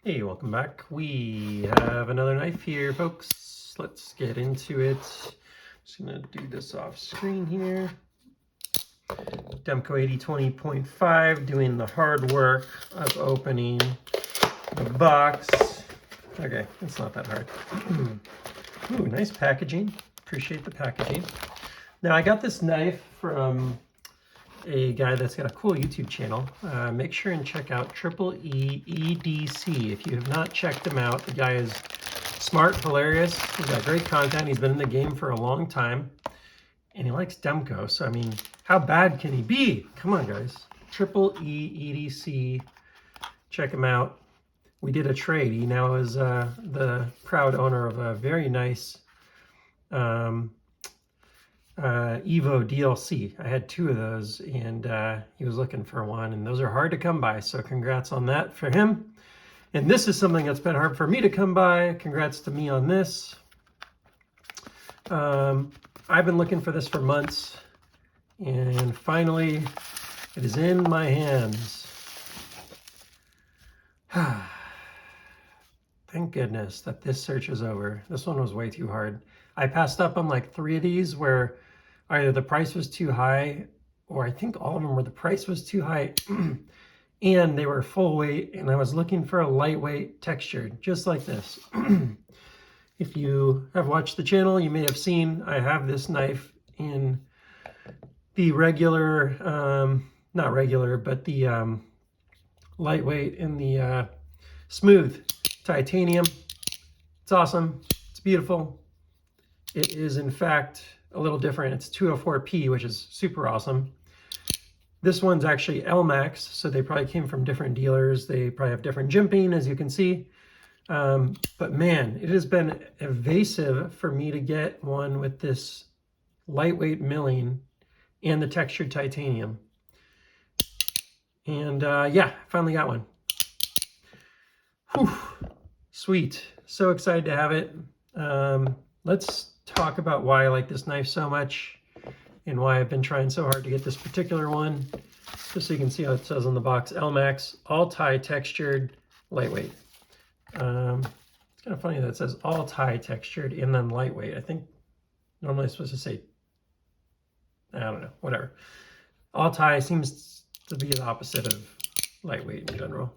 Hey, welcome back. We have another knife here, folks. Let's get into it. Just gonna do this off screen here. Demco AD20.5 doing the hard work of opening the box. Okay, it's not that hard. Ooh, nice packaging. Appreciate the packaging. Now I got this knife from a guy that's got a cool YouTube channel. Make sure and check out EEEDC. If you have not checked him out, the guy is smart, hilarious. He's got great content. He's been in the game for a long time, and he likes Demco. So I mean, how bad can he be? Come on, guys. EEEDC. Check him out. We did a trade. He now is the proud owner of a very nice Evo DLC. I had two of those, and he was looking for one, and those are hard to come by, so congrats on that for him. And this is something that's been hard for me to come by. Congrats to me on this. I've been looking for this for months, and finally it is in my hands. Thank goodness that this search is over. This one was way too hard. I passed up on like 3 of these where either the price was too high, or I think all of them were the price was too high, and they were full weight, and I was looking for a lightweight textured, just like this. If you have watched the channel, you may have seen I have this knife in the regular, not regular, but the lightweight in the smooth titanium. It's awesome. It's beautiful. It is, in fact, a little different. It's 204P, which is super awesome. This one's actually LMAX, so they probably came from different dealers. They probably have different jimping, as you can see. But man, it has been evasive for me to get one with this lightweight milling and the textured titanium. And yeah, finally got one. Whew. Sweet. So excited to have it. Let's talk about why I like this knife so much and why I've been trying so hard to get this particular one. Just so you can see how it says on the box, LMAX, all Ti textured, lightweight. It's kind of funny that it says all Ti textured and then lightweight. I think normally it's supposed to say, I don't know, whatever. All Ti seems to be the opposite of lightweight in general.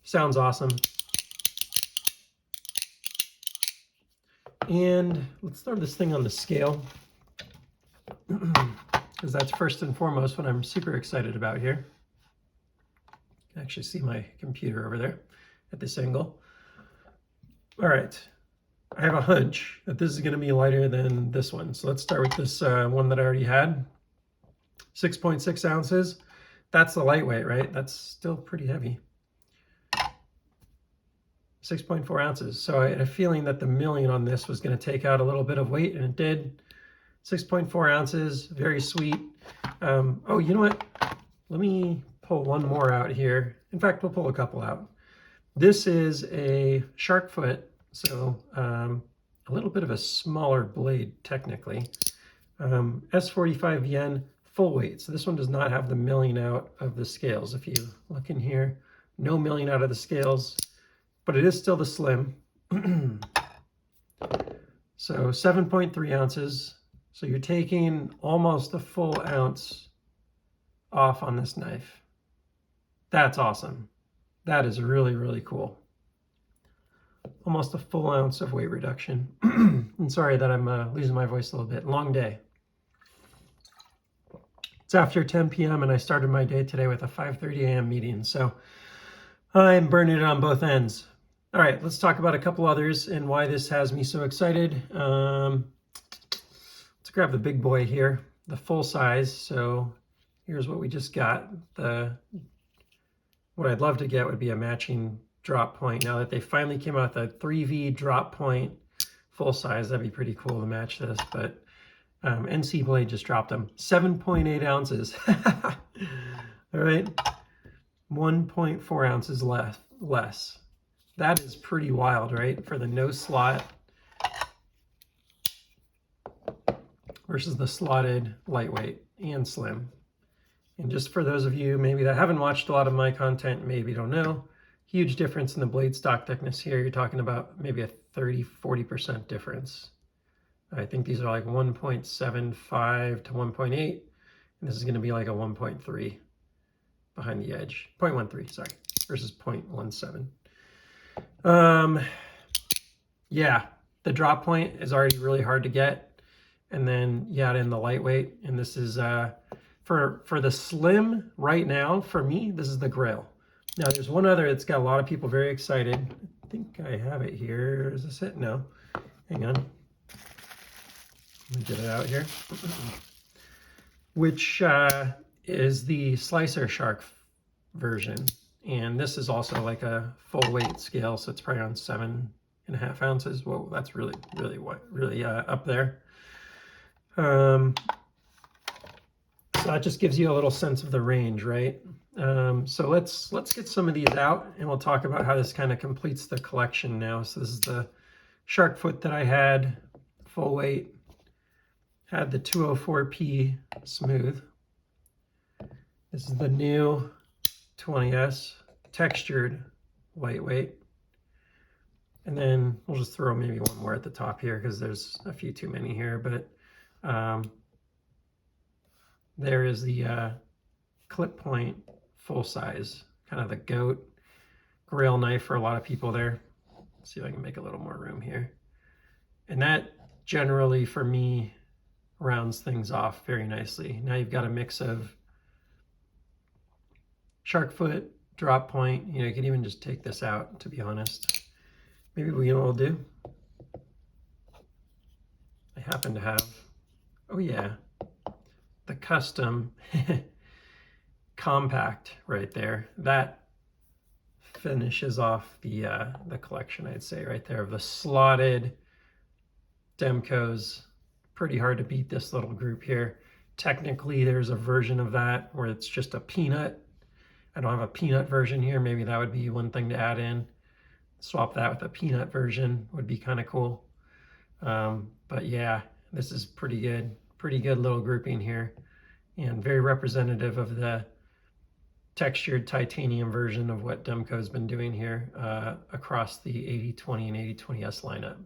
Sounds awesome. And let's throw this thing on the scale, because that's first and foremost what I'm super excited about here. You can actually see my computer over there at this angle. All right, I have a hunch that this is going to be lighter than this one. So let's start with this one that I already had. 6.6 ounces. That's the lightweight, right? That's still pretty heavy. 6.4 ounces. So I had a feeling that the milling on this was going to take out a little bit of weight, and it did. 6.4 ounces, very sweet. Oh, you know what? Let me pull one more out here. In fact, we'll pull a couple out. This is a shark foot, so a little bit of a smaller blade, technically. S45 yen, full weight. So this one does not have the milling out of the scales. If you look in here, no milling out of the scales. But it is still the slim. So 7.3 ounces. So you're taking almost a full ounce off on this knife. That's awesome. That is really, really cool. Almost a full ounce of weight reduction. I'm sorry that I'm losing my voice a little bit. Long day. It's after 10 p.m. and I started my day today with a 5:30 a.m. meeting. So I'm burning it on both ends. All right, let's talk about a couple others and why this has me so excited. Let's grab the big boy here, the full size. So here's what we just got. What I'd love to get would be a matching drop point. Now that they finally came out with a 3V drop point full size, that'd be pretty cool to match this. But NC Blade just dropped them. 7.8 ounces. All right, 1.4 ounces less. That is pretty wild, right? For the no slot versus the slotted lightweight and slim. And just for those of you maybe that haven't watched a lot of my content, maybe don't know, huge difference in the blade stock thickness here. You're talking about maybe a 30–40% difference. I think these are like 1.75 to 1.8, and this is going to be like a 1.3 behind the edge. 0.13, sorry, versus 0.17. Yeah, the drop point is already really hard to get. And then you add in the lightweight, and this is, for the slim right now, for me, this is the Grail. Now there's one other that's got a lot of people very excited. I think I have it here. Is this it? No, hang on. Let me get it out here. Which is the Slicer Shark version. And this is also like a full weight scale, so it's probably around 7.5 ounces. Whoa, that's really up there. So that just gives you a little sense of the range, right? So let's get some of these out, and we'll talk about how this kind of completes the collection now. So this is the shark foot that I had, full weight, had the 204p smooth. This is the new 20S textured lightweight. And then we'll just throw maybe one more at the top here because there's a few too many here, but there is the clip point full size, kind of the goat grail knife for a lot of people there. Let's see if I can make a little more room here. And that generally for me rounds things off very nicely. Now you've got a mix of shark foot, drop point. You know, you can even just take this out, to be honest. Maybe we will do. I happen to have, oh yeah, the custom compact right there. That finishes off the collection, I'd say, right there, of the slotted Demcos. Pretty hard to beat this little group here. Technically, there's a version of that where it's just a peanut. I don't have a peanut version here. Maybe that would be one thing to add in. Swap that with a peanut version would be kind of cool. But yeah, this is pretty good little grouping here, and very representative of the textured titanium version of what Demco's been doing here across the AD20 and AD20S lineup.